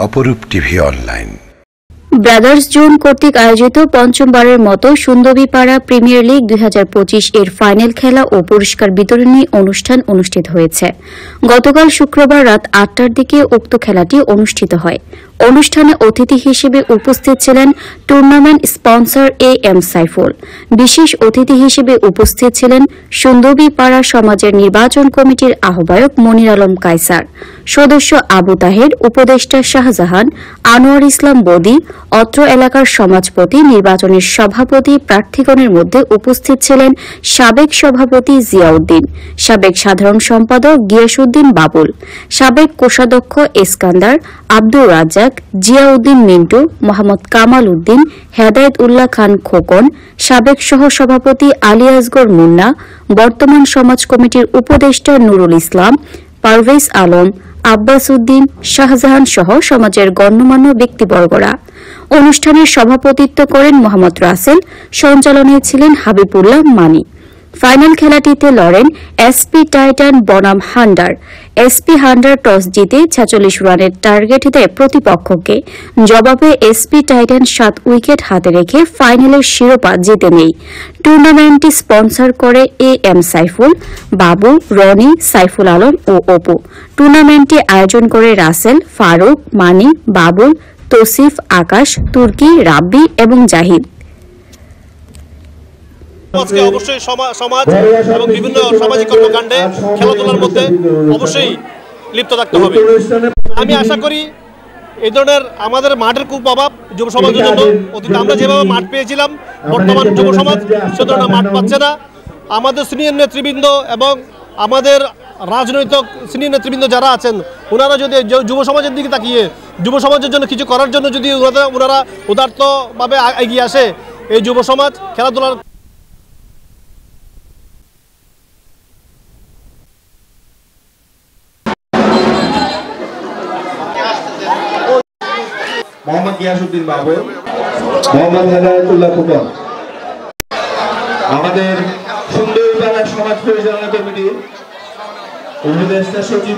অপরূপ TV online. Brothers zone কর্তৃক আয়োজিত পঞ্চমবারের মতো সুন্দরীপাড়া প্রিমিয়ার লিগ 2025 এর ফাইনাল খেলা ও পুরস্কার বিতরণী অনুষ্ঠান অনুষ্ঠিত হয়েছে। গতকাল শুক্রবার রাত 8টার দিকে উক্ত খেলাটি অনুষ্ঠিত হয়। অনুষ্ঠানে অতিথি হিসেবে উপস্থিত ছিলেন টুর্নামেন্ট স্পন্সর AM সাইফুল। বিশেষ অতিথি হিসেবে উপস্থিত ছিলেন সুন্দরীপাড়া সমাজের নির্বাচন কমিটির আহ্বায়ক মনির আলম কায়সার, সদস্য আবু তাহের, উপদেষ্টা শাহজাহান, আনোয়ার ইসলাম বদি, অত্র এলাকার সমাজপতি, নির্বাচনের সভাপতি প্রার্থীগণের মধ্যে উপস্থিত ছিলেন সাবেক সভাপতি জিয়াউদ্দিন, সাবেক সাধারণ সম্পাদক গিয়াসউদ্দিন বাবুল, সাবেক কোষাধ্যক্ষ ইস্কান্দার, আব্দুর রাজ্জাক, জিয়াউদ্দিন মিন্টু, মোহাম্মদ কামাল উদ্দিন, হেদায়েত উল্লাহ খান খোকন, সাবেক সহসভাপতি আলী আসগর মুন্না, বর্তমান সমাজ কমিটির উপদেষ্টা নুরুল ইসলাম, পারভেজ আলম, আব্বাস উদ্দিন, শাহজাহান সহ সমাজের গণ্যমান্য ব্যক্তিবর্গরা। অনুষ্ঠানের সভাপতিত্ব করেন মোহাম্মদ রাসেল, সঞ্চালনায় ছিলেন হাবিবুল্লাহ মানি। ফাইনাল খেলাটিতে লড়েন এসপি টাইটান বনাম হান্ডার। এসপি হান্ডার টস জিতে 46 রানের টার্গেট দেয় প্রতিপক্ষকে। জবাবে এসপি টাইটান 7 উইকেট হাতে রেখে ফাইনালের শিরোপা জিতে নেয়। টুর্নামেন্টটি স্পন্সর করে AM সাইফুল, বাবু, রনি, সাইফুল আলম ও অপু। টুর্নামেন্টটি আয়োজন করে রাসেল, ফারুক, মানি, বাবুল, তৌসিফ, আকাশ, তুর্কি, রাব্বি এবং জাহিদ। আজকে অবশ্যই সমাজ এবং বিভিন্ন সামাজিক কর্মকাণ্ডে খেলাধুলার মধ্যে অবশ্যই লিপ্ত থাকতে হবে। আমি আশা করি এই ধরনের আমাদের মাঠের খুব অভাব যুব সমাজের জন্য। অতীতে আমরা যেভাবে মাঠ পেয়েছিলাম, বর্তমান যুব সমাজ সে ধরনের মাঠ পাচ্ছে না। আমাদের সিনিয়র নেতৃবৃন্দ এবং আমাদের রাজনৈতিক সিনিয়র নেতৃবৃন্দ যারা আছেন, ওনারা যদি যুব সমাজের দিকে তাকিয়ে যুব সমাজের জন্য কিছু করার জন্য যদি ওনারা উদার্তভাবে এগিয়ে আসে, এই যুব সমাজ খেলাধুলার মোহাম্মদ গিয়াসউদ্দিন বাবুল, মোহাম্মদ হেদায়েত উল্লাহ খোকন, আমাদের সুন্দরীপাড়া সমাজ পরিচালনা কমিটির উপদেষ্টা সচিব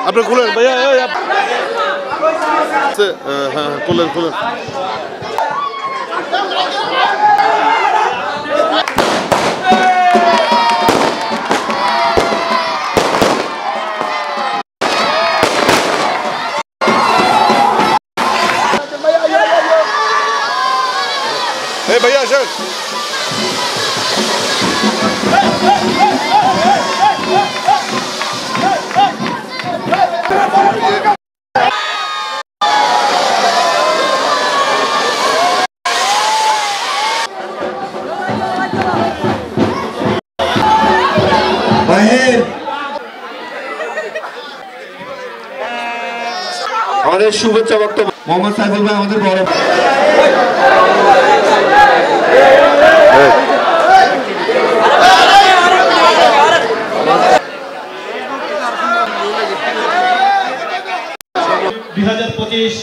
আপনি খুলেন ভাইয়া, হ্যাঁ খুলেন। भैया सर আমাদের শুভেচ্ছা বক্তব্য মোহাম্মদ সাইফুল ভাই আমাদের বড় 2025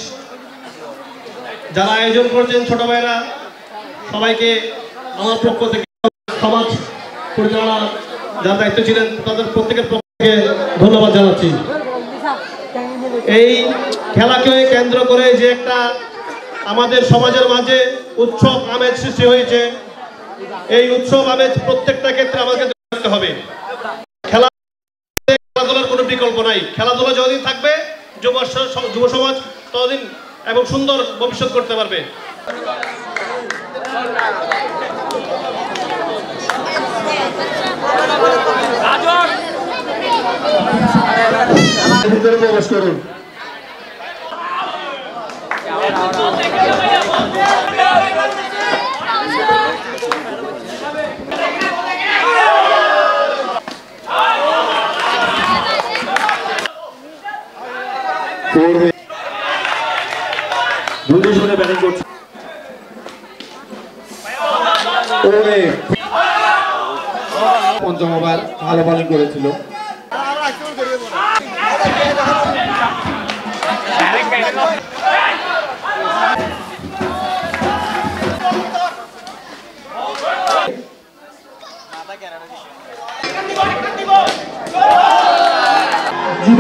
যারা আয়োজন করেছেন ছোট ভাইরা সবাইকে আমার পক্ষ থেকে সমাজ পরিচালনা যার দায়িত্ব ছিলেন তাদের প্রত্যেকের পক্ষে ধন্যবাদ জানাচ্ছি। এই খেলাকে কেন্দ্র করে যে একটা আমাদের সমাজের মাঝে উৎসব আমেজ সৃষ্টি হয়েছে, এই উৎসব আমেজ প্রত্যেকটা ক্ষেত্রে আমাকে রাখতে হবে। খেলাধুলার কোনো বিকল্প নাই। খেলাধুলা যতদিন থাকবে যুব সমাজ ততদিন এবং সুন্দর ভবিষ্যৎ করতে পারবে। প্রবেশ করুন। ব্যাটিং করছে পঞ্চম ওভার ভালো বোলিং করেছিল।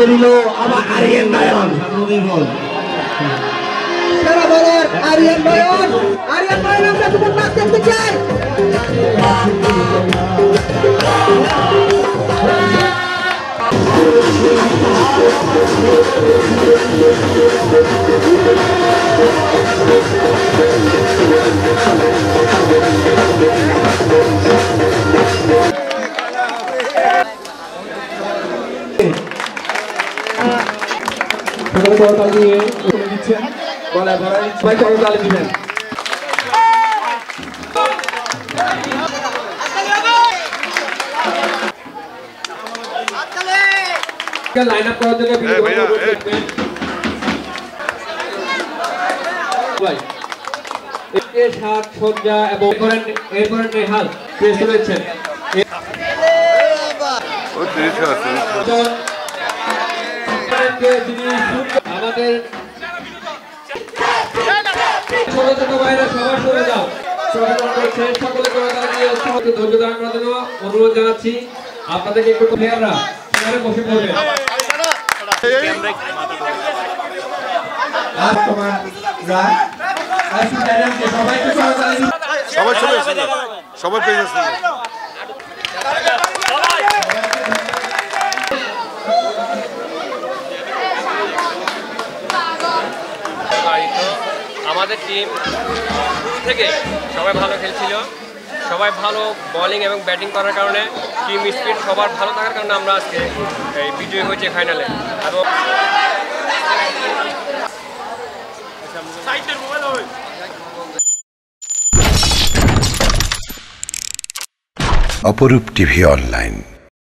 জিতে নিল আবার আরিয়ান নয়ন সেরা বলার আরিয়ান নয়ন আমরা তোমার নাচ দেখতে চাই। করতাল দিয়ে দিচ্ছেন গলায় ভরাই সবাই করতাল দিবেন লাইন আপ করার জন্য সাত সজ্জা এবং এরপরে নেহাল প্রেস রয়েছেন আমাদের ছোট ছোট ভাইরা সবার সরে যাও সকলে ধৈর্য ধারণ করার জন্য অনুরোধ জানাচ্ছি। আপনাদেরকে একটু প্লেয়াররা সেখানে বসে পড়বেন। সবাই আমাদের টিম শুরু থেকে সবাই ভালো খেলছিল, সবাই ভালো বোলিং এবং ব্যাটিং করার কারণে টিম স্পিড সবার ভালো থাকার কারণে আমরা আজকে এই বিজয়ী হয়েছে ফাইনালে। এবং অপরূপ টিভি অনলাইন।